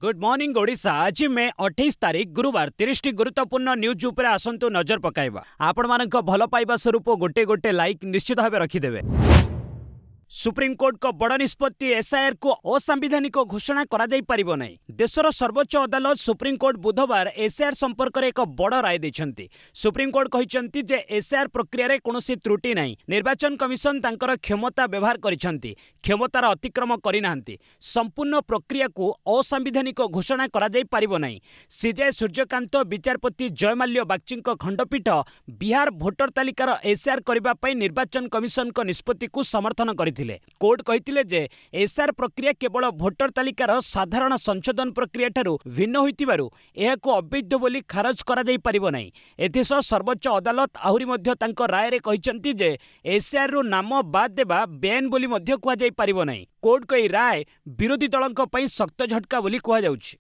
Good morning Odisha. आज मैं 28 तारीख गुरुवार 30 टी गुरुत्वपूर्ण न्यूज उपर आसंतु नजर पकाइबा। आपण मानक भल पाइबा स्वरूप गोटे गोटे लाइक निश्चित भाव रखिदेवे। सुप्रीमकोर्ट को बड़ निष्पत्ति एसआईआर को असंवैधानिक घोषणा करा जाई परिबो नै। देशर सर्वोच्च अदालत सुप्रीमकोर्ट बुधवार एसआईआर संपर्क में एक बड़ राय दैछंती। सुप्रीमकोर्ट कहिसंती जे एसआईआर प्रक्रिया रे कोनोसी त्रुटि नै। निर्वाचन कमिशन तांकर क्षमता व्यवहार करिसंती, क्षमतार अतिक्रम करिनांती। संपूर्ण प्रक्रिया को असंवैधानिक घोषणा करा जाई परिबो नै। सीजे सूर्यकांत विचारपति जयमाल्य बागचीଙ୍କ खंडपीठ बिहार भोटर तालिकार एसआईआर करबा पई निर्वाचन कमिशन को निष्पत्ति को समर्थन करिथिले। कोर्ट कहिथिले जे एसआईआर प्रक्रिया केवल भोटर तालिकार साधारण संशोधन प्रक्रिया ठारू भिन्न होइतिबारु एहाको अवैध बोली खारज करा जाई परिबो नै। एथिसह सर्वोच्च अदालत आहुरी मध्य तांको राय रे कहिसंती जे एसआईआर रु नाम बाद देबा बेआईन बोली मध्य कुहा जाई परिबो नै। कोर्ट को राय विरोधी दलंक पई सख्त झटका बोली कुहा जाउछि।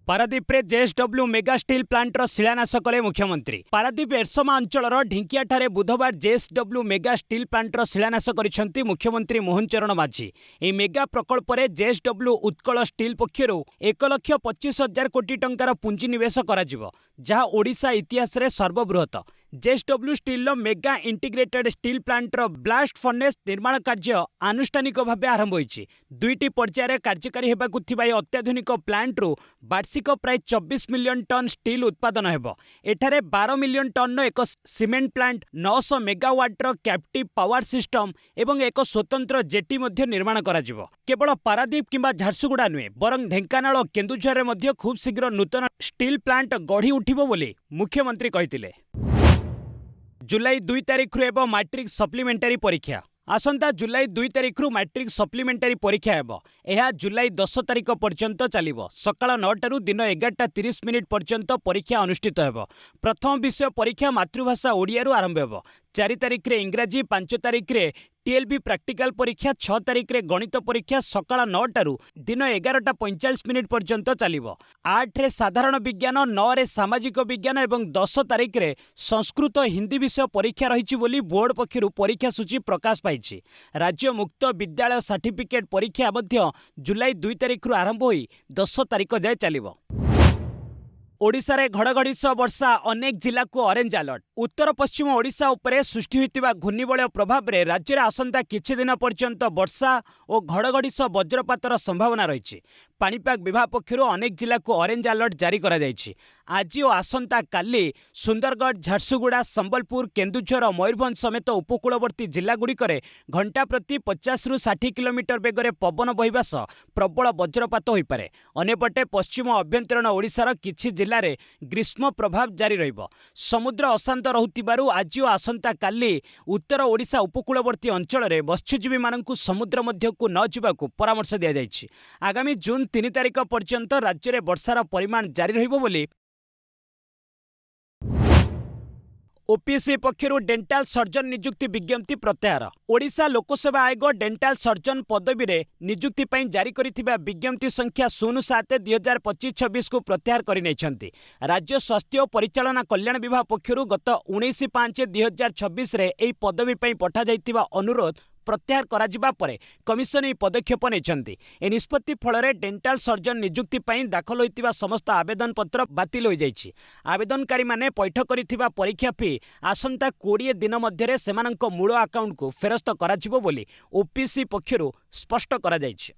पारादीप रे जेएसडब्ल्यू मेगा स्टील प्लांट रो शिलान्यास कले मुख्यमंत्री। पारादीप एरसमा अंचल ढिंकिया ठारे बुधवार जेएसडब्ल्यू मेगा स्टील प्लांट रो शिलान्यास करिसेंती मुख्यमंत्री मोहन चरण माझी। ए मेगा प्रकल्प रे जेएसडब्ल्यू उत्कल स्टील पक्षरु 1,25,000 कोटी टंकार पुंजी निवेश कराजिवो, जहा ओडिशा इतिहास रे सर्वबृहत। JSW steel mega integrated steel plant रो ब्लास्ट फर्नेस निर्माण कार्य आनुष्ठानिक भावे आरंभ होईछि। दुईटी पर्यायर कार्यकारी हेबाकु थिबा अत्याधुनिक प्लांट रु वार्षिक प्राय 24 मिलियन टन स्टील उत्पादन हेबो। एठारे 12 मिलियन टन एक सीमेंट प्लांट, 900 मेगावाट रो कैप्टिव पावर सिस्टम एवं एक स्वतंत्र जेटी मध्य निर्माण कराजिवो। केवल पारादीप किंबा झारसुगुड़ा नुहे बरं ढेंकानाल केन्दुझर मध्य खूब शीघ्र नूतन स्टील प्लांट गढ़ी उठिबो बोली मुख्यमंत्री कहिथिले। जुलाई 2 तारिख रु मैट्रिक सप्लीमेंटारी परीक्षा। आसंता जुलाई 2 तारिख रु मैट्रिक सप्लीमेंटारी परीक्षा हेबो। एहा जुलाई 10 तारिख पर्यंत चलिबो। सकाळ 9 टारू दिन 11:30 पर्यंत परीक्षा अनुष्ठित हेबो। प्रथम विषय परीक्षा मातृभाषा ओडिया रु आरंभ हेबो। 4 तारिख रे इंग्राजी, 5 तारिख रे टीएलबी प्रैक्टिकल परीक्षा, 6 तारिख रे गणित परीक्षा सकाळ 9 टारू दिन 11:45 पर्यंत चलिबो। 8 रे साधारण विज्ञान, 9 रे सामाजिक विज्ञान एवं 10 तारिख रे संस्कृत हिंदी विषय परीक्षा रहिछि बोली बोर्ड पक्षरु परीक्षा सूची प्रकाश पाइछि। राज्य मुक्त विद्यालय सर्टिफिकेट परीक्षा मध्य जुलाई 2 तारिख रु आरंभ होई 10 तारिख जाय चलिबो। ओडिशा रे घड़घड़ी सह वर्षा, अनेक जिला को ऑरेंज अलर्ट। उत्तर पश्चिम ओडिशा उपरे सृष्टि होइतिबा घूर्णिबलय प्रभाव रे राज्य रे आसंता किछि दिन पर्यंत वर्षा और घड़घड़ी सह वज्रपातर संभावना रहिछि। पाणीपाग विभाग पक्षरु अनेक जिला को ऑरेंज अलर्ट जारी करा जायछि। आज और आसंता काली सुंदरगढ़, झारसुगुड़ा, संबलपुर, केन्दुझर, मयूरभंज समेत उपकूलवर्ती जिला गुड़िकरे घंटा प्रति 50 रु 60 किलोमीटर बेगरे पवन बहिबा सह प्रबल वज्रपात होइपारे। अन्यपटे पश्चिम अभ्यंतरण ओडिशार किछि जिल्ला रे ग्रीष्म प्रभाव जारी रहिबो। समुद्र अशांत रहुतिबारु आज और आसंता काली उत्तर ओडिशा उपकूलवर्ती अंचल रे मत्स्यजीवी मानकु समुद्र मध्यकु न जिबाकु परामर्श दिया जायछि। आगामी जून 3 तारिख पर्यंत राज्य रे वर्षार परिमाण जारी रहिबो बोली ओपीएससी पक्षरु डेंटाल सर्जन नियुक्ति विज्ञप्ति प्रत्याहार। ओडिशा लोकसेवा आयोग डेंटाल सर्जन पदवी रे नियुक्ति पई जारी करिथिबा विज्ञप्ति संख्या 07/2025-26 को प्रत्याहार करि नैछंती। राज्य स्वास्थ्य और परिचालना कल्याण विभाग पक्षरु गत 19/5/2026 रे एई पदवी पई पठा जाइतिबा अनुरोध प्रत्याहार करा जिबा परे कमिशन ए पदक्षेप नेछंती। ए निष्पत्ति फल रे डेंटाल सर्जन नियुक्ति पई दाखल होइतिबा समस्त आवेदन पत्र बातिल होई जाइछि। आवेदनकारी माने पैठ करिथिबा परीक्षा फी आसंता 20 दिन मध्य रे सेमानक मूल अकाउंट को फेरस्त करा जिवो बोली ओपीसी पक्षरु स्पष्ट करा जाइछि।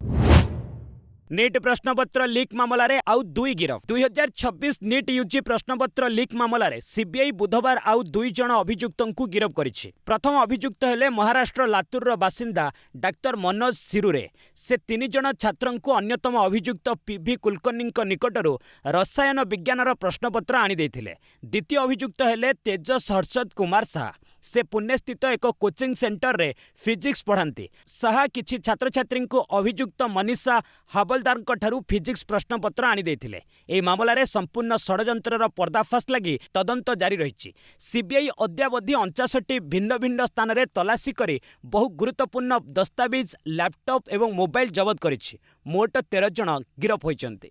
नीट प्रश्नपत्र लीक मामला रे आउ 2 गिरफ। 2026 नीट यूजी प्रश्नपत्र लीक मामला रे सीबीआई बुधवार आउ 2 जण अभियुक्तंकु गिरफ करिछि। प्रथम अभियुक्त हेले महाराष्ट्र लातूर बासिंदा डाक्तर मनोज सिरुरे। से 3 जण छात्रंकु अन्यतम अभियुक्त पीवी कुलकर्णीଙ୍କ निकटरू रसायन विज्ञानर प्रश्नपत्र आनी देथिले। द्वितीय अभियुक्त हेले तेजस हर्षद कुमार साहा। से पुणे स्थित एक कोचिंग सेंटर रे फिजिक्स पढ़ाती। साहा किछि छात्र छात्री को अभियुक्त मनीषा हावलदार ठारू फिजिक्स प्रश्नपत्र आनी देथिले। ए मामला रे संपूर्ण षडयंत्रर पर्दाफाश लगी तदंत जारी रहिछि। सीबीआई अद्यावधि 59 भिन्न भिन्न स्थान रे तलाशी करी बहु गुरुत्वपूर्ण दस्तावेज, लैपटॉप एवं मोबाइल जबत करिछि। मोट 13 जण गिरफ होइछन्ति।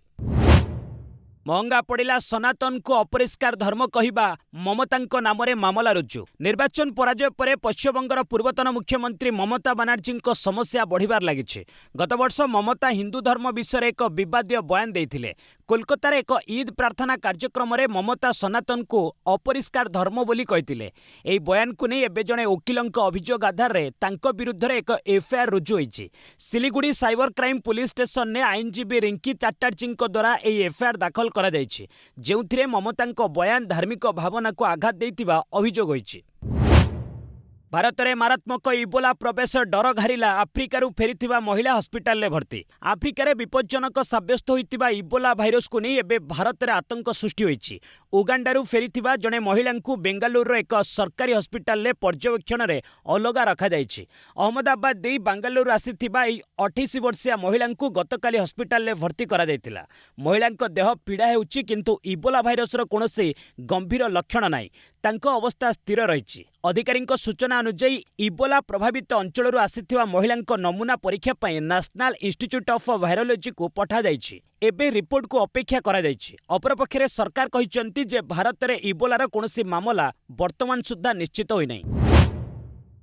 महंगा पड़िला सनातन को अपरिष्कार धर्म कहिबा ममतांको नामरे मामला रुजु। निर्वाचन पराजय परे पश्चिमबंगर पूर्वतन मुख्यमंत्री ममता बानार्जी समस्या बढ़िबार लागिछि। गत वर्ष ममता हिंदू धर्म विषय एक विवादीय बयान देइथिले। कोलकातार एक ईद प्रार्थना कार्यक्रम में ममता सनातन को अपरिष्कार धर्म बोली कहिथिले। एही बयान को नहीं एबे जणे वकिलंक अभियोग आधार रे तांको विरुद्ध रे एक एफआईआर रुजु होईछि। Siliguri cyber crime police station ने आईनजीवी रिंकी चटर्जी द्वारा एही एफआईआर दाखल करा जायछि, जेउथिरे ममतांको बयान धार्मिक भावना को आघात देइतिबा अभियोग होईछि। भारत में मारात्मक इबोला प्रवेश डर घारिला आफ्रिकारु फेरिथिबा महिला हस्पिटाल में भर्ती। आफ्रिकार विपज्जनक साब्यस्त होइतिबा इबोला भाइरस को नहीं एबे भारत में आतंक सृष्टि होइछि। उगांडारू फेरिथिबा जणे महिला को बेंगालुरु एक सरकारी हस्पिटाल में पर्यवेक्षण में अलगा रखा जाइछि। अहमदाबाद दे बेंगालुरु आसीथिबा 28 वर्षीय महिला को गतकाली हस्पिटाल में भर्ती करा जायतिला। महिला देह पीड़ा हेउछि किंतु इबोला भाइरस कोनोसी गंभीर लक्षण नाही। तांको अवस्था स्थिर रहिछि। अधिकारी सूचना अनुसार इबोला प्रभावित अंचल आसीथिबा महिला नमूना परीक्षा पई नेशनल इंस्टीट्यूट ऑफ वायरोलॉजी को पठा जाइछि। एबे रिपोर्ट को अपेक्षा करा जाइछि। अपरपक्षे सरकार कहिसंती जे भारत में इबोलार कोनोसी मामला वर्तमान सुद्धा निश्चित होई नाही।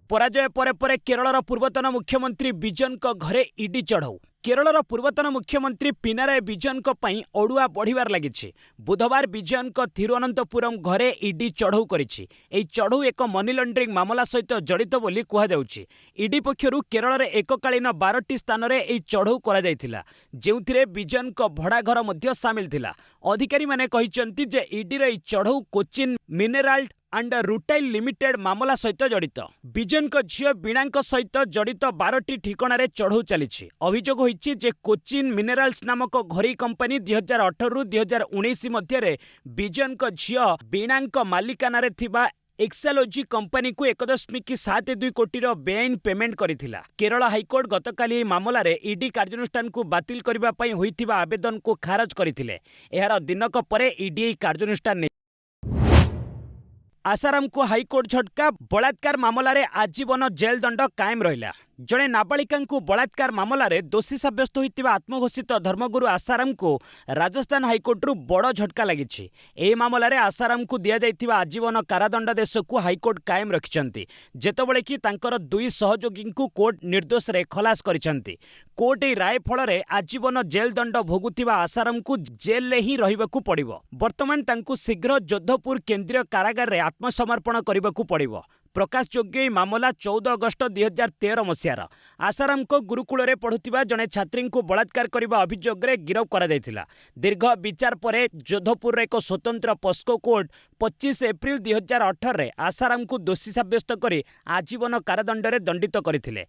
पराजय परे परे केरलर पूर्वतन मुख्यमंत्री विजयन घरे ईडी चढ़ऊ। केरलर पूर्वतन मुख्यमंत्री पिनाराय विजयन अड़ुआ बढ़िबार लागिछि। बुधवार विजयन थिरुवनंतपुरम घरे ईडी चढ़ऊ करिछि। एही चढ़ऊ एक मनी लॉन्ड्रिंग मामला सहित जड़ित बोली कुहाଯାଉଛି। ईडी पक्षरु केरल रे एककालीन 12टी स्थान रे एही चढ़ऊ करा जायतिला, जेउथिरे विजयन भड़ा घर मध्य शामिल थिला। अधिकारी माने कहिसंती जे ईडी रे चढ़ऊ Cochin mineral and rutile limited मामला सहित जड़ित। विजयन झील बीणा सहित जड़ित 12टी ठिकाणा चढ़ऊ चली। अभियोग होइछि जे कोचिन मिनेराल्स नामक घरोई कंपनी 2018 रु 2019 मध्य विजयन झील बीणा मालिकाना थिबा एक्सालोजी कंपनी को 1.72 कोटी बेआईन पेमेंट करिथिला। केरल हाईकोर्ट गतकाली मामला रे ईडी कार्यानुष्ठान को बातिल करबा पई होइथिबा आवेदन को खारज करथिले। एहार दिनक परे ईडी कार्यानुष्ठान ने आसाराम को हाईकोर्ट झटका। बलात्कार मामला रे आजीवन जेल दंड कायम रहिला। जड़े नाबालिका को बलात्कार मामला रे दोषी साब्यस्त होइतिबा आत्मघोषित धर्मगुरु आसाराम को राजस्थान हाईकोर्ट बड़ झटका लगी। एही मामला रे आसाराम को दिया जाइतिबा आजीवन कारादंडादेश को हाईकोर्ट कायम रखिछंती, जेतेबेले कि तांकर दुई सहयोगी को कोर्ट निर्दोष रे खलास करिछंती। कोर्ट ए राय फल रे आजीवन जेल दंड भोगुतिबा आसाराम को जेल रे ही रहिबाकू पड़िबो। वर्तमान तांकू शीघ्र जोधपुर केंद्रीय कारागार रे आत्मसमर्पण करबाकू पड़िबो। प्रकाश योग्य मामला 14 अगस्त 2013 मसीहार आसाराम को गुरुकुल रे पढ़ुतिबा जने छात्री को बलात्कार करने अभियोग रे गिरफ करा जायतिला। दीर्घ विचार परे जोधपुर एक स्वतंत्र पोस्को कोर्ट 25 एप्रिल 2018 रे आसाराम को दोषी साब्यस्त कर आजीवन कारादंड रे दंडित करथिले।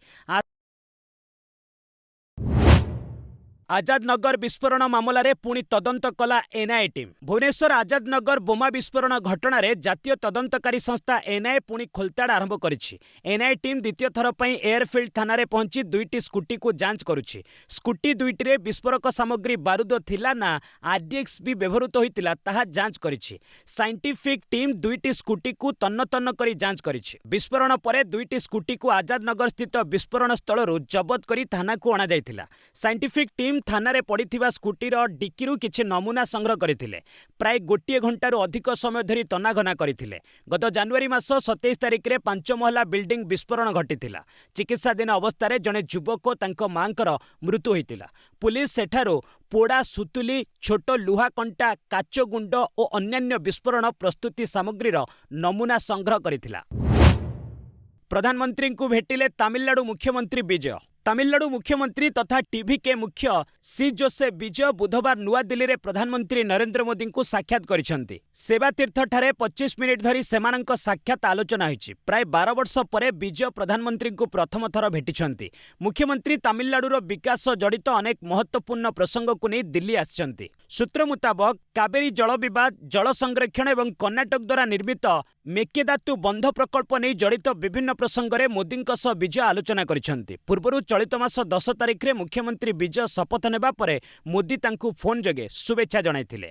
आजाद नगर विस्फोरण मामला रे पुणी तदंत कला एनआईए टीम। भुवनेश्वर आजाद नगर बोमा विस्फोरण घटना रे जातीय तदंतकारी संस्था एनआईए पुणी खोलताड़ आरंभ करिछि। एनआईए टीम द्वितीय थर पई एयरफील्ड थाना रे पहुंची दुईटी स्कूटी को जांच करुछि। स्कूटी दुईटी रे विस्फोरक सामग्री बारूद थिला ना आरडीएक्स भी व्यवहृत होइतिला ताहा जांच करिछि। साइंटिफिक टीम दुईटी स्कूटी को तन्न तन्न करी जांच करिछि। विस्फोरण परे दुईटी स्कूटी को आजाद नगर स्थित विस्फोरण स्थल जबत करी थाना को अणा जायतिला। साइंटिफिक टीम थाना रे पड़िथिबा स्कूटीर डिक्कीरु किछि नमूना संग्रह करथिले। प्राय गोटिए घंटारू अधिक समय धरी तनाघना करथिले। गत जनवरी मास 27 तारिख रे 5 महला बिल्डिंग विस्फोरण घटिथिला। चिकित्साधीन अवस्था रे जने युवक तांको मांकर मृत्यु होइतिला। पुलिस सेठारो पोड़ा सुतुली, छोट लुहा कंटा, काच गुंड और अन्यान्य विस्फोरण प्रस्तुति सामग्रीर नमूना संग्रह करथिला। प्रधानमंत्री को भेटिले तमिलनाडु मुख्यमंत्री विजय। तमिलनाडु मुख्यमंत्री तथा टीवीके मुख्य सी जोसेफ विजय बुधवार नुआ दिल्ली रे प्रधानमंत्री नरेंद्र मोदी को साक्षात करिसेंती। सेवा तीर्थ ठारे 25 मिनिट धरी सेमानंक साक्षात आलोचना होइछि। प्राय 12 वर्ष परे विजय प्रधानमंत्री को प्रथम थर भेटिछंती। मुख्यमंत्री तमिलनाडुर विकास जड़ित अनेक महत्वपूर्ण प्रसंग को नहीं दिल्ली आछंती। सूत्र मुताबक कावेरी जल विवाद, जल संरक्षण एवं कर्नाटक द्वारा निर्मित मेकेदातु बंध प्रकल्प नहीं जड़ित विभिन्न प्रसंग में मोदी विजय आलोचना करिसेंती। पूर्वरु चलित मास 10 तारिख रे मुख्यमंत्री विजय शपथ नेबा परे मोदी तांकु फोन जगे शुभेच्छा जणाइथिले।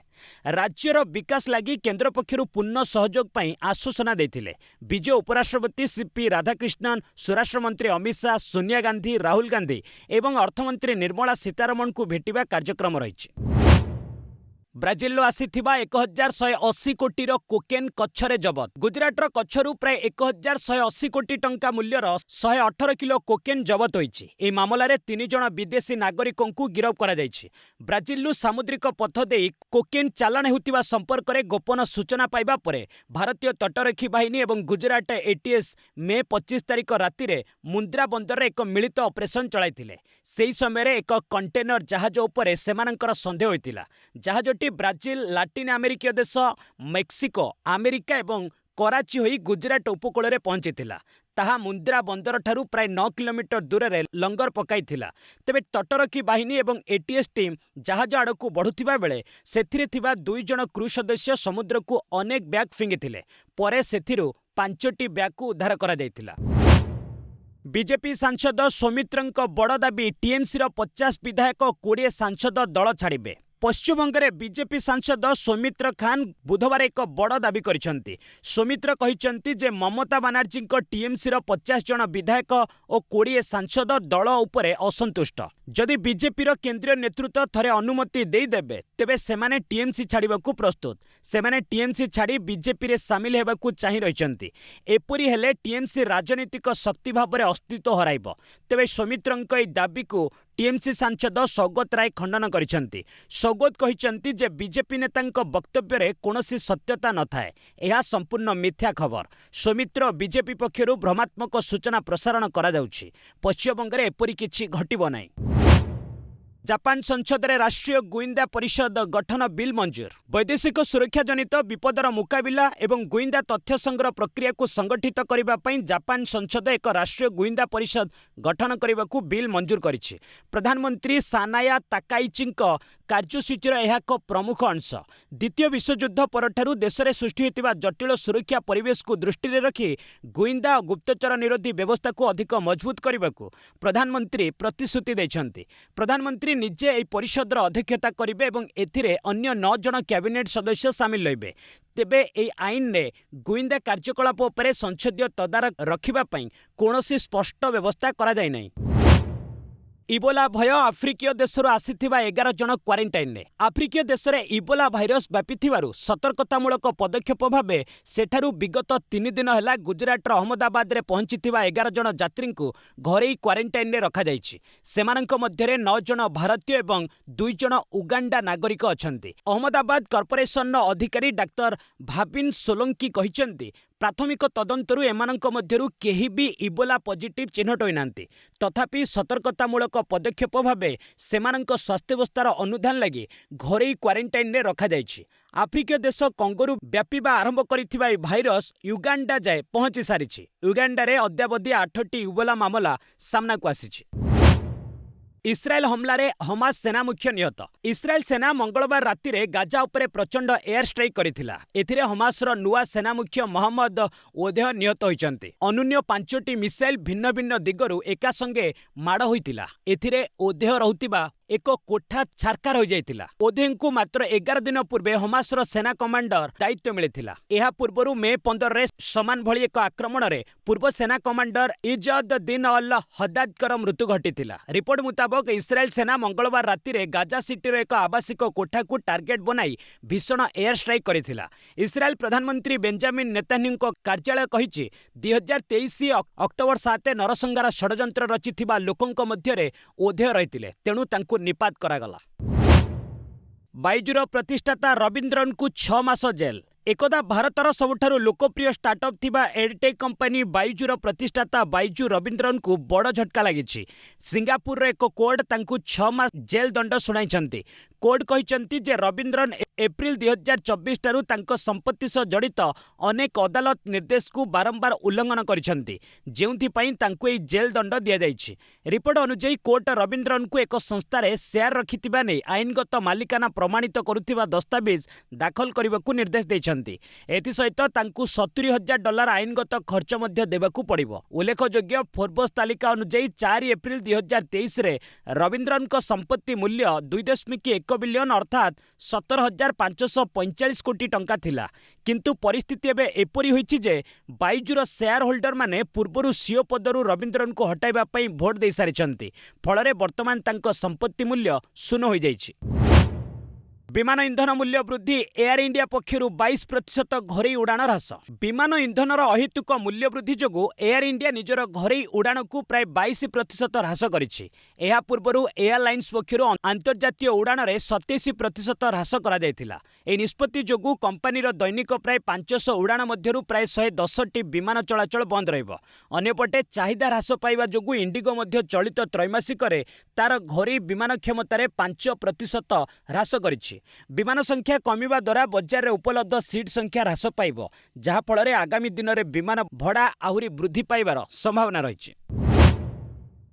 राज्यर विकास लागि केंद्र पक्षरु पूर्ण सहयोग पई आश्वासन दैथिले। विजय उपराष्ट्रपति सीपी राधाकृष्णन, स्वराष्ट्र मंत्री अमित शाह, सोनिया गांधी, राहुल गांधी एवं अर्थमंत्री निर्मला सीतारमण को भेटिबा कार्यक्रम रहिछि। ବ୍ରାଜିଲରୁ ଆସିଥିବା 1180 କୋଟିର କୋକେନ୍ କଚ୍ଛରେ ଜବତ। ଗୁଜରାଟର କଚ୍ଛରୁ ପ୍ରାୟ 1180 କୋଟି ଟଙ୍କା ମୂଲ୍ୟର 118 କିଲୋ କୋକେନ୍ ଜବତ ହୋଇଛି। ଏହି ମାମଲାରେ 3 ଜଣ ବିଦେଶୀ ନାଗରିକଙ୍କୁ ଗିରଫ କରାଯାଇଛି। ବ୍ରାଜିଲରୁ ସାମୁଦ୍ରିକ ପଥ ଦେଇ କୋକେନ୍ ଚାଲାଣ ହେଉଥିବା ସମ୍ପର୍କରେ ଗୋପନ ସୂଚନା ପାଇବା ପରେ ଭାରତୀୟ ତଟରକ୍ଷୀ ବାହିନୀ ଏବଂ ଗୁଜରାଟ ଏଟିଏସ୍ ମେ 25 ତାରିଖ ରାତିରେ ମୁନ୍ଦ୍ରା ବନ୍ଦରରେ ଏକ ମିଳିତ ଅପରେସନ୍ ଚଳାଇଥିଲେ। ସେହି ସମୟରେ ଏକ କଣ୍ଟେନର ଜାହାଜ ଉପରେ ସେମାନଙ୍କର ସନ୍ଦେହ ହୋଇଥିଲା। ଜାହାଜଟି ବ୍ରାଜିଲ, ଲାଟିନ୍ ଆମେରିକୀୟ ଦେଶ, ମେକ୍ସିକୋ, ଆମେରିକା ଏବଂ କରାଚି ହୋଇ ଗୁଜରାଟ ଉପକୂଳରେ ପହଞ୍ଚିଥିଲା। ତାହା ମୁନ୍ଦ୍ରା ବନ୍ଦରଠାରୁ ପ୍ରାୟ 9 କିଲୋମିଟର ଦୂରରେ ଲଙ୍ଗର ପକାଇଥିଲା। ତେବେ ତଟରକ୍ଷୀ ବାହିନୀ ଏବଂ ଏଟିଏସ୍ ଟିମ୍ ଜାହାଜ ଆଡ଼କୁ ବଢ଼ୁଥିବା ବେଳେ ସେଥିରେ ଥିବା 2 ଜଣ କ୍ରୁ ସଦସ୍ୟ ସମୁଦ୍ରକୁ ଅନେକ ବ୍ୟାଗ୍ ଫିଙ୍ଗିଥିଲେ। ପରେ ସେଥିରୁ 5ଟି ବ୍ୟାଗକୁ ଉଦ୍ଧାର କରାଯାଇଥିଲା। ବିଜେପି ସାଂସଦ ସୌମିତ୍ରଙ୍କ ବଡ଼ ଦାବି, ଟିଏମ୍ସିର 50 ବିଧାୟକ 20 ସାଂସଦ ଦଳ ଛାଡ଼ିବେ। ପଶ୍ଚିମବଙ୍ଗରେ ବିଜେପି ସାଂସଦ ସୌମିତ୍ର ଖାନ୍ ବୁଧବାର ଏକ ବଡ଼ ଦାବି କରିଛନ୍ତି। ସୌମିତ୍ର କହିଛନ୍ତି ଯେ ମମତା ବାନାର୍ଜୀଙ୍କ ଟିଏମ୍ସିର 50 ଜଣ ବିଧାୟକ ଓ 20 ସାଂସଦ ଦଳ ଉପରେ ଅସନ୍ତୁଷ୍ଟ। ଯଦି ବିଜେପିର କେନ୍ଦ୍ରୀୟ ନେତୃତ୍ୱ ଥରେ ଅନୁମତି ଦେଇଦେବେ ତେବେ ସେମାନେ ଟିଏମ୍ସି ଛାଡ଼ିବାକୁ ପ୍ରସ୍ତୁତ। ସେମାନେ ଟିଏମ୍ସି ଛାଡ଼ି ବିଜେପିରେ ସାମିଲ ହେବାକୁ ଚାହିଁ ରହିଛନ୍ତି। ଏପରି ହେଲେ ଟିଏମ୍ସି ରାଜନୈତିକ ଶକ୍ତି ଭାବରେ ଅସ୍ତିତ୍ୱ ହରାଇବ। ତେବେ ସୌମିତ୍ରଙ୍କ ଏହି ଦାବିକୁ ଟିଏମ୍ସି ସାଂସଦ ସୌଗତ ରାୟ ଖଣ୍ଡନ କରିଛନ୍ତି। ସୌଗତ କହିଛନ୍ତି ଯେ ବିଜେପି ନେତାଙ୍କ ବକ୍ତବ୍ୟରେ କୌଣସି ସତ୍ୟତା ନଥାଏ, ଏହା ସମ୍ପୂର୍ଣ୍ଣ ମିଥ୍ୟା ଖବର। ସୌମିତ୍ର ବିଜେପି ପକ୍ଷରୁ ଭ୍ରମାତ୍ମକ ସୂଚନା ପ୍ରସାରଣ କରାଯାଉଛି। ପଶ୍ଚିମବଙ୍ଗରେ ଏପରି କିଛି ଘଟିବ ନାହିଁ। ଜାପାନ ସଂସଦରେ ରାଷ୍ଟ୍ରୀୟ ଗୁଇନ୍ଦା ପରିଷଦ ଗଠନ ବିଲ୍ ମଞ୍ଜୁର। ବୈଦେଶିକ ସୁରକ୍ଷା ଜନିତ ବିପଦର ମୁକାବିଲା ଏବଂ ଗୁଇନ୍ଦା ତଥ୍ୟ ସଂଗ୍ରହ ପ୍ରକ୍ରିୟାକୁ ସଂଗଠିତ କରିବା ପାଇଁ ଜାପାନ ସଂସଦ ଏକ ରାଷ୍ଟ୍ରୀୟ ଗୁଇନ୍ଦା ପରିଷଦ ଗଠନ କରିବାକୁ ବିଲ୍ ମଞ୍ଜୁର କରିଛି। ପ୍ରଧାନମନ୍ତ୍ରୀ ସାନାୟା ତାକାଇଚିଙ୍କ କାର୍ଯ୍ୟସୂଚୀର ଏହା ଏକ ପ୍ରମୁଖ ଅଂଶ। ଦ୍ୱିତୀୟ ବିଶ୍ୱଯୁଦ୍ଧ ପରଠାରୁ ଦେଶରେ ସୃଷ୍ଟି ହୋଇଥିବା ଜଟିଳ ସୁରକ୍ଷା ପରିବେଶକୁ ଦୃଷ୍ଟିରେ ରଖି ଗୁଇନ୍ଦା ଓ ଗୁପ୍ତଚର ନିରୋଧୀ ବ୍ୟବସ୍ଥାକୁ ଅଧିକ ମଜବୁତ କରିବାକୁ ପ୍ରଧାନମନ୍ତ୍ରୀ ପ୍ରତିଶ୍ରୁତି ଦେଇଛନ୍ତି। ପ୍ରଧାନମନ୍ତ୍ରୀ ନିଜେ ଏହି ପରିଷଦର ଅଧ୍ୟକ୍ଷତା କରିବେ ଏବଂ ଏଥିରେ ଅନ୍ୟ 9 ଜଣ କ୍ୟାବିନେଟ୍ ସଦସ୍ୟ ସାମିଲ ରହିବେ। ତେବେ ଏହି ଆଇନରେ ଗୁଇନ୍ଦା କାର୍ଯ୍ୟକଳାପ ଉପରେ ସଂସଦୀୟ ତଦାରଖ ରଖିବା ପାଇଁ କୌଣସି ସ୍ପଷ୍ଟ ବ୍ୟବସ୍ଥା କରାଯାଇନାହିଁ। ଇବୋଲା ଭୟ, ଆଫ୍ରିକୀୟ ଦେଶରୁ ଆସିଥିବା 11 ଜଣ କ୍ୱାରେଣ୍ଟାଇନ୍ରେ। ଆଫ୍ରିକୀୟ ଦେଶରେ ଇବୋଲା ଭାଇରସ୍ ବ୍ୟାପିଥିବାରୁ ସତର୍କତାମୂଳକ ପଦକ୍ଷେପ ଭାବେ ସେଠାରୁ ବିଗତ 3 ଦିନ ହେଲା ଗୁଜରାଟର ଅହମ୍ମଦାବାଦରେ ପହଞ୍ଚିଥିବା 11 ଜଣ ଯାତ୍ରୀଙ୍କୁ ଘରୋଇ କ୍ୱାରେଣ୍ଟାଇନ୍ରେ ରଖାଯାଇଛି। ସେମାନଙ୍କ ମଧ୍ୟରେ 9 ଜଣ ଭାରତୀୟ ଏବଂ 2 ଜଣ ଉଗାଣ୍ଡା ନାଗରିକ ଅଛନ୍ତି। ଅହମ୍ମଦାବାଦ କର୍ପୋରେସନର ଅଧିକାରୀ ଡାକ୍ତର ଭାବିନ ସୋଲଙ୍କି କହିଛନ୍ତି, ପ୍ରାଥମିକ ତଦନ୍ତରୁ ଏମାନଙ୍କ ମଧ୍ୟରୁ କେହି ବି ଇବୋଲା ପଜିଟିଭ୍ ଚିହ୍ନଟ ହୋଇନାହାନ୍ତି। ତଥାପି ସତର୍କତାମୂଳକ ପଦକ୍ଷେପ ଭାବେ ସେମାନଙ୍କ ସ୍ୱାସ୍ଥ୍ୟାବସ୍ଥାର ଅନୁଧ୍ୟାନ ଲାଗି ଘରୋଇ କ୍ୱାରେଣ୍ଟାଇନ୍ରେ ରଖାଯାଇଛି। ଆଫ୍ରିକୀୟ ଦେଶ କଙ୍ଗୋରୁ ବ୍ୟାପିବା ଆରମ୍ଭ କରିଥିବା ଏହି ଭାଇରସ୍ ୟୁଗାଣ୍ଡା ଯାଏ ପହଞ୍ଚି ସାରିଛି। ୟୁଗାଣ୍ଡାରେ ଅଦ୍ୟାବଧି 8ଟି ଇବୋଲା ମାମଲା ସାମ୍ନାକୁ ଆସିଛି। ଇସ୍ରାଏଲ ହମଲାରେ ହମାସ ସେନା ମୁଖ୍ୟ ନିହତ। ଇସ୍ରାଏଲ ସେନା ମଙ୍ଗଳବାର ରାତିରେ ଗାଜା ଉପରେ ପ୍ରଚଣ୍ଡ ଏୟାର ଷ୍ଟ୍ରାଇକ୍ କରିଥିଲା। ଏଥିରେ ହମାସର ନୂଆ ସେନା ମୁଖ୍ୟ ମହମ୍ମଦ ଓଦେହ ନିହତ ହୋଇଛନ୍ତି। ଅନୂନ୍ୟ 5ଟି ମିସାଇଲ୍ ଭିନ୍ନ ଭିନ୍ନ ଦିଗରୁ ଏକାସଙ୍ଗେ ମାଡ଼ ହୋଇଥିଲା। ଏଥିରେ ଓଦେହ ରହୁଥିବା ଏକ କୋଠା ଛାରକାର ହୋଇଯାଇଥିଲା। ଓଦେହଙ୍କୁ ମାତ୍ର 11 ଦିନ ପୂର୍ବେ ହମାସର ସେନା କମାଣ୍ଡର ଦାୟିତ୍ୱ ମିଳିଥିଲା। ଏହା ପୂର୍ବରୁ ମେ 15ରେ ସମାନ ଭଳି ଏକ ଆକ୍ରମଣରେ ପୂର୍ବ ସେନା କମାଣ୍ଡର ଇଜଦ ଦିନ ଅଲ ହଦାଦଙ୍କର ମୃତ୍ୟୁ ଘଟିଥିଲା। ରିପୋର୍ଟ ମୁତାବକ ଇସ୍ରାଏଲ ସେନା ମଙ୍ଗଳବାର ରାତିରେ ଗାଜା ସିଟିର ଏକ ଆବାସିକ କୋଠାକୁ ଟାର୍ଗେଟ ବନାଇ ଭୀଷଣ ଏୟାର ଷ୍ଟ୍ରାଇକ୍ କରିଥିଲା। ଇସ୍ରାଏଲ ପ୍ରଧାନମନ୍ତ୍ରୀ ବେଞ୍ଜାମିନ ନେତାନ୍ୟାହୁଙ୍କ କାର୍ଯ୍ୟାଳୟ କହିଛି, 2023 ଅକ୍ଟୋବର 7 ନରସଂହାର ଷଡ଼ଯନ୍ତ୍ର ରଚିଥିବା ଲୋକଙ୍କ ମଧ୍ୟରେ ଓଦେହ ରହିଥିଲେ, ତେଣୁ ତାଙ୍କୁ ନିପାତ କରାଗଲା। ବାଇଜୁର ପ୍ରତିଷ୍ଠାତା ରବୀନ୍ଦ୍ରନଙ୍କୁ 6 ମାସ ଜେଲ୍। एकदा भारतर सबुठारु लोकप्रिय स्टार्टअप थिबा एडटेक कंपनी बाइजुर प्रतिष्ठाता बाइजु रवींद्रन को बड़ झटका लगी। सिंगापुर रे एक कोर्ट तांकु 6 मास जेल दंड सुनाइछंती। कोर्ट कहिसंती जे रवींद्रन एप्रिल 2024 ठारु तांको संपत्ति सह जड़ित अनेक अदालत निर्देश को बारंबार उल्लंघन करिसंती, जेउथि पई तांकु ए जेल दंड दिया जाइछि। रिपोर्ट अनुसार कोर्ट रवींद्रन को एक संस्था रे शेयर रखिथिबा नै आईनगत मालिकाना प्रमाणित करुथिबा दस्तावेज दाखल करबाकू निर्देश दैछंती। एथि सहित तांकु $70,000 आईनगत खर्च मध्य देबाकू पड़िबो। उल्लेखयोग्य फोर्ब्स तालिका अनुसार 4 एप्रिल 2023 रे रवींद्रन को संपत्ति मूल्य 2.1 बिलियन अर्थात 17,545 कोटी टंका थिला। किंतु परिस्थिति एबे एपरि होइछि जे बाइजुर शेयर होल्डर माने पूर्वरु सीओ पदरु रवींद्रन को हटाइबा पई भोट दे सारिछंती। फଳରେ ବର୍ତ୍ତମାନ ତାଙ୍କ संपत्ति मूल्य शून्य हो जाइछि। विमान इंधन मूल्य वृद्धि एयर इंडिया पक्षरु 22% घरोई उड़ान ह्रास। विमान इंधनर अहेतुक मूल्य वृद्धि जोगु एयर इंडिया निजर घरोई उड़ान को प्राय 22% ह्रास करिछि। एहा पूर्वरु एयरलाइंस पक्षरु अंतर्जातीय उड़ान रे 27% ह्रास करा जायतिला। ए निष्पत्ति जोगु कंपनीर दैनिक प्राय 500 उड़ान मध्यरु प्राय 110टी विमान चलाचल बंद रहिबो। अन्यपटे चाहिदा ह्रास पाइबा जोगु इंडिगो मध्य चलित त्रैमासिकरे तार घरोई विमान क्षमतार 5% ह्रास करिछि। विमान संख्या कमिबा द्वारा बजार रे उपलब्ध सीट संख्या ह्रास पाइबो, जहा फଳରେ आगामी दिन में विमान भड़ा आहुरी वृद्धि पाइबार संभावना रही।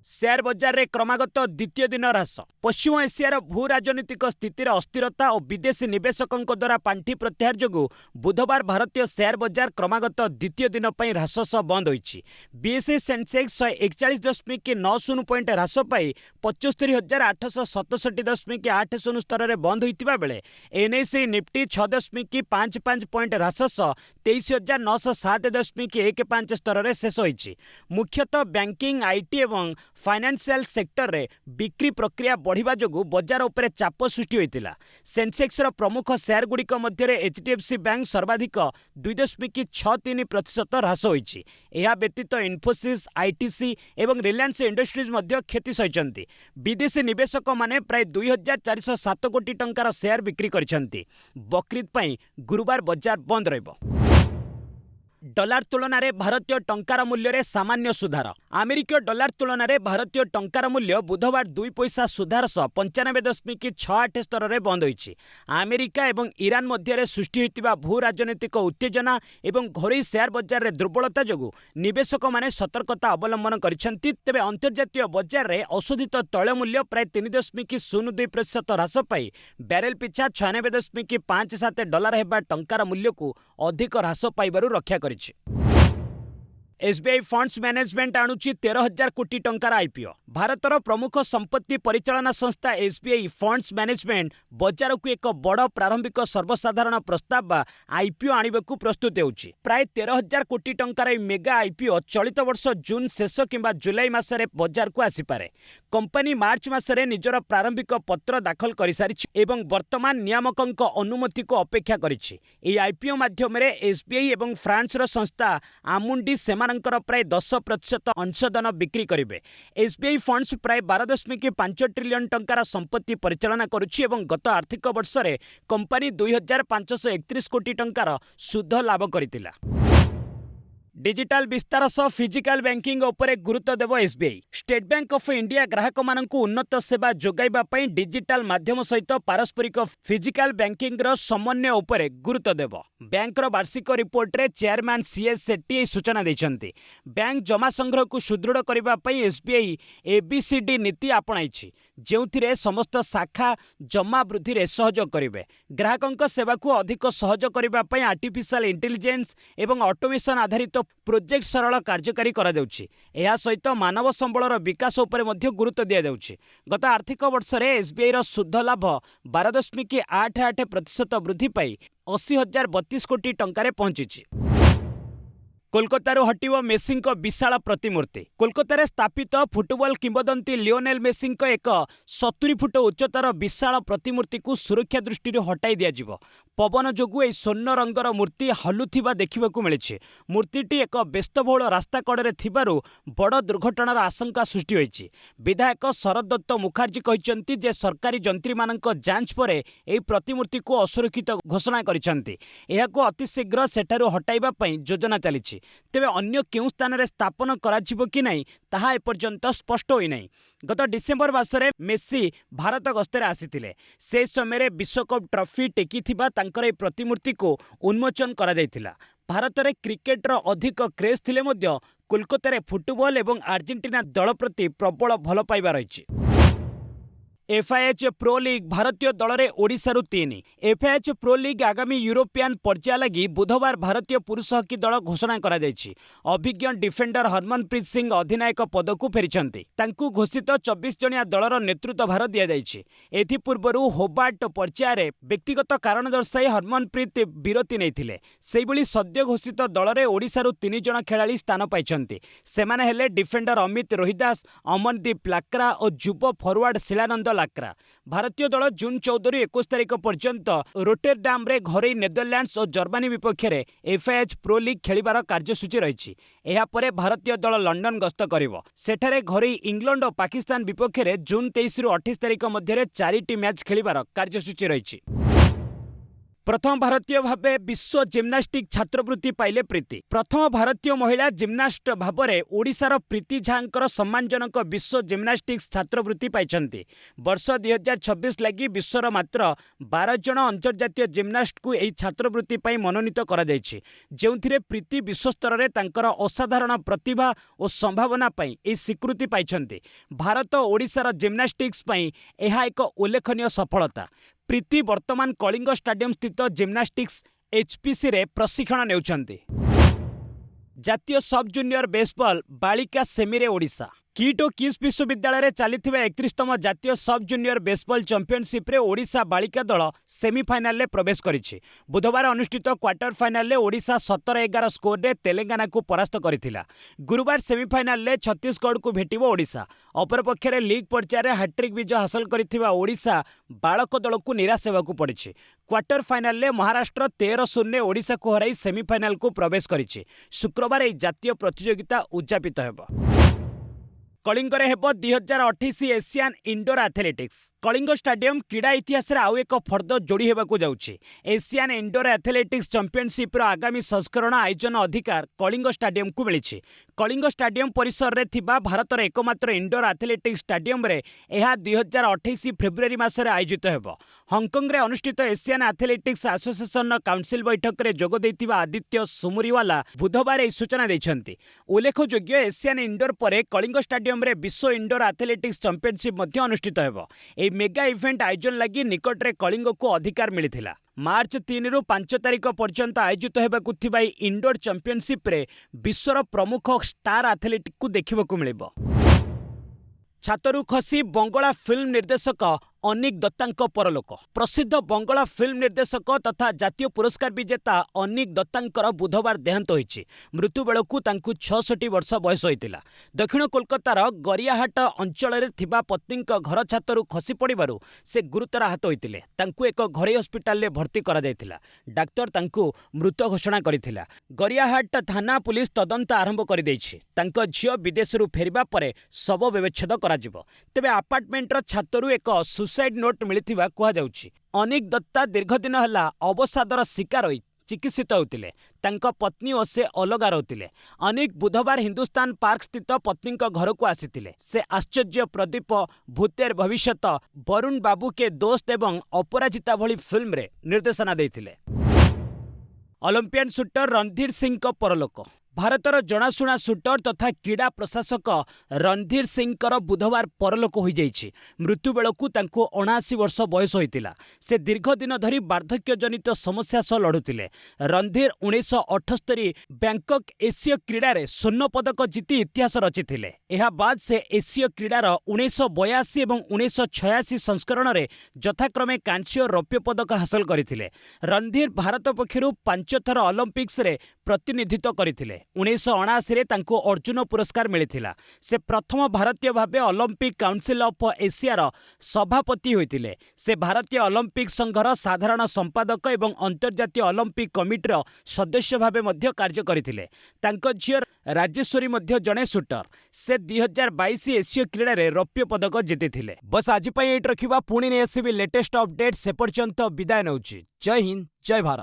शेयर बजार रे क्रमागत द्वितीय दिन ह्रास। पश्चिम एशियार भू राजनीतिक स्थितिर अस्थिरता और विदेशी निवेशकों द्वारा पांठि प्रत्याहार जोगु बुधवार भारतीय शेयर बजार क्रमागत द्वितीय दिन पर ह्रास सह बंद होइछि। बीएसई सेंसेक्स 141.90 पॉइंट ह्रास पाई 75,867.80 स्तर में बंद होइतिबा बेले एनएसई निफ्टी 6.55 पॉइंट ह्रास सह 23,907.15 स्तर में शेष होइछि। मुख्यतः बैंकिंग, आईटी एवं फाइनेंशियल सेक्टर रे बिक्री प्रक्रिया बढ़िबा जोगु बजार उपरे चाप सृष्टि होइतिला। सेंसेक्स रो प्रमुख शेयर गुड़िक मध्य एचडीएफसी बैंक सर्वाधिक 2.63% ह्रास होइछि। एहा व्यतीत इन्फोसिस, आईटीसी एवं रिलायंस इंडस्ट्रीज मध्य क्षति सहिचंती। विदेशी निवेशक माने प्राय 2,407 कोटी टंकार शेयर बिक्री करिसंती। बकरीद पई गुरुवार बजार बंद रहिबो। डॉलर तुलन में भारतीय टंकार मूल्य रे सामान्य सुधार। अमेरिकीय डॉलर तुलन में भारतीय टंकार मूल्य बुधवार 2 पैसा सुधार सह 95.68 स्तर में बंद होइछि। अमेरिका एवं ईरान मध्य सृष्टि होइतिबा भू राजनीतिक उत्तेजना एवं घरोई शेयर बजार रे दुर्बलता जोगु निवेशक माने सतर्कता अवलंबन करिसेंती। तेबे अंतर्जातीय बजार रे अशोधित तैल मूल्य प्राय 3.02% ह्रास पाई बैरेल पिछा 96.57 डॉलर हेबा टंकार मूल्य को अधिक ह्रास पाइबारु रक्षा करिछि। एसबीआई फंड्स मैनेजमेंट आणुची 13,000 कोटी टंकार आईपीओ। भारतर प्रमुख संपत्ति परिचालना संस्था एसबीआई फंड्स मैनेजमेंट बजार को एक बड़ प्रारंभिक सर्वसाधारण प्रस्ताव बा आईपीओ आनिबाकू प्रस्तुत होउची। प्राय 13,000 कोटी टंकार मेगा आईपीओ चलित वर्ष जून शेष किंबा जुलाई मासरे बजार को आसीपारे। कंपनी मार्च मासरे निजर प्रारंभिक पत्र दाखल कर सारिछि एवं वर्तमान नियामकଙ୍କ अनुमति को अपेक्षा करिछि। एई आईपीओ माध्यम रे एसबीआई एवं फ्रांस रो संस्था आमुंडी प्राय 10% अंशदान बिक्री करेंगे। एसबीआई फंड्स प्राय 12.5 ट्रिलियन टंकार संपत्ति परिचालना करुछि एवं गत आर्थिक वर्ष रे कंपनी 2,531 कोटी टंकार सुध लाभ करितिला। डिजिटल विस्तार सह फिजिकल बैंकिंग उपरे गुरुत्व देव SBI. State Bank of India ग्राहक मानक उन्नत सेवा जोगाइबा पई डिजिटल माध्यम सहित पारस्परिक फिजिकल बैंकिंग रो समन्वय उपरे गुरुत्व देव। बैंक रो वार्षिक रिपोर्ट रे चेयरमैन सीएस सेट्टी सूचना दैछंती। बैंक जमा संग्रह को सुदृढ़ करिबा पई एसबीआई एबीसीडी नीति आपणाइछि, जेउथिरे समस्त शाखा जमा वृद्धि रे सहयोग करिवे। ग्राहकଙ୍କ सेवा को अधिक सहज करिबा पई आर्टिफिशियल इंटेलिजेंस एवं ऑटोमेशन आधारित प्रोजेक्ट सरल कार्यकारी करा जाउछि। एहा सहित मानव संबलर विकास उपरे मध्य गुरुत्व दिया जाउछि। गत आर्थिक वर्ष रे एसबीआई रो शुद्ध लाभ 12.88% वृद्धि पाई 80,032 कोटी टंकारे पहुंचिछि। कोलकातारू हटिव मेसी विशाल प्रतिमूर्ति। कोलकाता स्थापित फुटबॉल किंवदंती लियोनेल मेसी एक 70 फुट उच्चतार विशाल प्रतिमूर्ति को सुरक्षा दृष्टि हटाई दिया। पवन जोगु ए स्वर्ण रंगर मूर्ति हलुथिबा देखिबाकू मिलिछि। मूर्तिटी एक व्यस्तबहुल रास्ता कड़े थिबारु बड़ दुर्घटनार आशंका सृष्टि होइछि। विधायक शरद दत्त मुखर्जी कहिसंती जे सरकारी जंत्री मानक जांच परे ए प्रतिमूर्ति को असुरक्षित घोषणा करिसंती। एहाको अतिशीघ्र सेठारु हटाइबा पई योजना चलिछि। तेबे अन्य केउ स्थान रे स्थापन कराजिबो कि नहीं ताहा एपर्यंत स्पष्ट होई नहीं। गत डिसेम्बर मासरे मेसी भारत गस्तर आसीथिले। से समय विश्वकप ट्रॉफी टेकिथिबा तांकर ए प्रतिमूर्ति को उन्मोचन करा जायथिला। भारत रे क्रिकेट रो अधिक क्रेज थिले मध्य कोलकाता रे फुटबॉल एवं अर्जेंटीना दल प्रति प्रबल भल पाइबा रहिछि। एफआईएच प्रो लीग भारतीय दल रे ओडिशारु 3। एफआईएच प्रो लीग आगामी यूरोपियन पर्याय लगी बुधवार भारतीय पुरुष हॉकी दल घोषणा करा जायछि। अभिज्ञ डिफेंडर हरमनप्रीत सिंह अधिनायक पद को फेरिछंती। तांकू घोषित 24 जणिया दलर नेतृत्व भार दिया जायछि। एथि पूर्वरु होबार्ट पर्याय रे व्यक्तिगत कारण दर्शाई हरमनप्रीत विरति नैथिले। सेहि भली सद्य घोषित दल रे ओडिशारु 3 जण खेलाड़ी स्थान पाइछंती। सेमाने हेले डिफेंडर अमित रोहिदास, अमनदीप लाक्रा और युव फरवार्ड शिलानंद ଆକ୍ରା। ଭାରତୀୟ ଦଳ ଜୁନ୍ 14 ରୁ 21 ତାରିଖ ପର୍ଯ୍ୟନ୍ତ ରୋଟରଡାମରେ ଘରୋଇ ନେଦରଲ୍ୟାଣ୍ଡସ ଓ ଜର୍ମାନୀ ବିପକ୍ଷରେ ଏଫଆଇଏଚ୍ ପ୍ରୋ ଲିଗ୍ ଖେଳିବାର କାର୍ଯ୍ୟସୂଚୀ ରହିଛି। ଏହାପରେ ଭାରତୀୟ ଦଳ ଲଣ୍ଡନ ଗସ୍ତ କରିବ। ସେଠାରେ ଘରୋଇ ଇଂଲଣ୍ଡ ଓ ପାକିସ୍ତାନ ବିପକ୍ଷରେ ଜୁନ୍ 23 ରୁ 28 ତାରିଖ ମଧ୍ୟରେ 4ଟି ମ୍ୟାଚ୍ ଖେଳିବାର କାର୍ଯ୍ୟସୂଚୀ ରହିଛି। प्रथम भारतीय भावे विश्व जिम्नास्टिक छात्रवृत्ति पाइले प्रीति। प्रथम भारतीय महिला जिम्नास्ट भाव में ओडिशार प्रीति झांकर सम्मानजनक विश्व जिम्नास्टिक्स छात्रवृत्ति पाइछन्ति। वर्ष 2026 लगी विश्वर मात्र 12 जन अंतर्जातीय जिम्नास्ट को यह छात्रवृत्ति पाई मनोनीत करा जायछि, जेउथिरे प्रीति विश्वस्तर में तांकर असाधारण प्रतिभा और संभावना पाई यह स्वीकृति पाइछन्ति। भारत और ओडिशार जिम्नास्टिक्स पाई यह एक उल्लेखनीय सफलता। प्रीति वर्तमान कलिंग स्टाडियम स्थित जिम्नास्टिक्स एचपीसी रे प्रशिक्षण नेउछन्ति। जातीय सब जूनियर बेसबॉल बालिका सेमी ओडिशा। किट और किस विश्वविद्यालय चली 31तम जातीय सब जूनियर बेसबॉल चैंपियनशिप रे ओडिशा बालिका दल सेमीफाइनाल में प्रवेश करिछि। बुधवार अनुष्ठित क्वार्टर फाइनाल में ओडिशा 17-11 स्कोर रे तेलंगाना को परास्त करिथिला। गुरुवार सेमीफाइनाल में छत्तीसगढ़ को भेटिबो ओडिशा। अपरपक्ष रे लीग पर्यायर रे हैट्रिक विजय हासिल करिथिबा ओडिशा बालक दल को निराश हेबाकू पड़िछि। क्वार्टर फाइनाल में महाराष्ट्र 13-0 ओडिशा को हराई सेमीफाइनाल को प्रवेश करिछि। शुक्रवार यह जातीय प्रतियोगिता उद्यापित हेबो। कलिंगरे हेब 2028 Asian indoor athletics. Kalinga stadium क्रीड़ा इतिहास रे आउ एक फर्द जोड़ी हेबाकू जाउछि। एशियान इंडोर एथलेटिक्स चैंपियनशिप रो आगामी संस्करण आयोजन अधिकार कलिंग स्टाडियम को मिलिछि। कलिंग स्टाडियम परिसर रे थिबा भारतर एकमात्र इंडोर एथलेटिक्स स्टाडियम रे एहा 2028 फेब्रुआरी मासरे आयोजित हेबो। हांगकांग रे अनुष्ठित एशियान एथलेटिक्स एसोसिएशन काउंसिल बैठक रे जोग दैथिबा आदित्य सुमुरीवाला बुधवार यह सूचना दैछन्ति। उल्लेखयोग्य एशियान इंडोर परे कलिंग स्टाडियम रे विश्व इंडोर एथलेटिक्स चैंपियनशिप मध्य अनुष्ठित हेबो। ए मेगा इवेंट आयोजन लगी निकट रे कलिंग को अधिकार मिलिथिला। मार्च 3 ରୁ 5 तारिख पर्यंत आयोजित हेबाकू थिबा इंडोर चैंपियनशिप रे विश्वर प्रमुख स्टार एथलीट को देखिबाकू मिलिबो। छातरू खसी बंगला फिल्म निर्देशक अनिक दत्तांक परलोक। प्रसिद्ध बंगला फिल्म निर्देशक तथा जातीय पुरस्कार विजेता अनिक दत्तांकर बुधवार देहांत होइछि। मृत्यु बेलकू तांकु 66 वर्ष बयस होइतिला। दक्षिण कोलकातार गरियाहाट अंचल रे थिबा पत्नीक घर छातरू खसी पड़िबारु से गुरुतर आहत होइतिले। तांकु एक घरोई हस्पिटाल रे भर्ती करा जायतिला। डाक्टर तांकु मृत घोषणा करिथिला। गरियाहाट थाना पुलिस तदंत आरंभ करि दैछि। तांक झियो विदेशरू फेरिबा परे शव व्यवच्छेद कराजिबो। तेबे अपार्टमेंटर छातरू एक सुसाइड नोट मिलिथिबा कुहा जाउछि। अनिक दत्ता दीर्घ दिन हला अवसादर शिकार होई चिकित्सित होतिले। तांक पत्नी और से अलगा रहतिले। अनिक बुधवार हिंदुस्तान पार्क स्थित पत्नी घर को आसीथिले। से आश्चर्य, प्रदीप, भूतेर भविष्यत, वरुण बाबू के दोस्त एवं अपराजिता भली फिल्म रे निर्देशना देथिले। ओलंपियन शूटर रणधीर सिंह को परलोक। भारतर जनाशुना शूटर तथा क्रीड़ा प्रशासक रणधीर सिंह बुधवार परलोक हो जाइछि। मृत्यु बेलकू तांको 79 वर्ष बयस होइतिला। से दीर्घ दिन धरी वार्धक्य जनित समस्या सह लड़ुतिले। रणधीर 1978 बैंकॉक एशिय क्रीड़ा रे स्वर्ण पदक जीति इतिहास रचिथिले। एहा बाद से एशिय क्रीडार 1982 और 1986 संस्करण रे यथाक्रमे कांस्य और रौप्य पदक हासिल करथिले। रणधीर भारत पक्षरु 5 थर ओलंपिक्स रे प्रतिनिधित्व करथिले। 1979 रे तांको अर्जुन पुरस्कार मिलिथिला। से प्रथम भारतीय भावे ओलंपिक काउंसिल ऑफ एशियार सभापति होइतिले। से भारतीय ओलंपिक संघर साधारण संपादक एवं अंतर्जातीय ओलंपिक कमिटीर सदस्य भावे मध्य कार्य करथिले। तांको झियो राजेश्वरी मध्य जणे शूटर। से 2022 एशिय क्रीडा रे रौप्य पदक जीतिथिले। बस आज पई एट रखिबा, पुणी ने आसीबी लेटेस्ट अपडेट। से पर्यंत विदाय नउची। जय हिंद, जय भारत।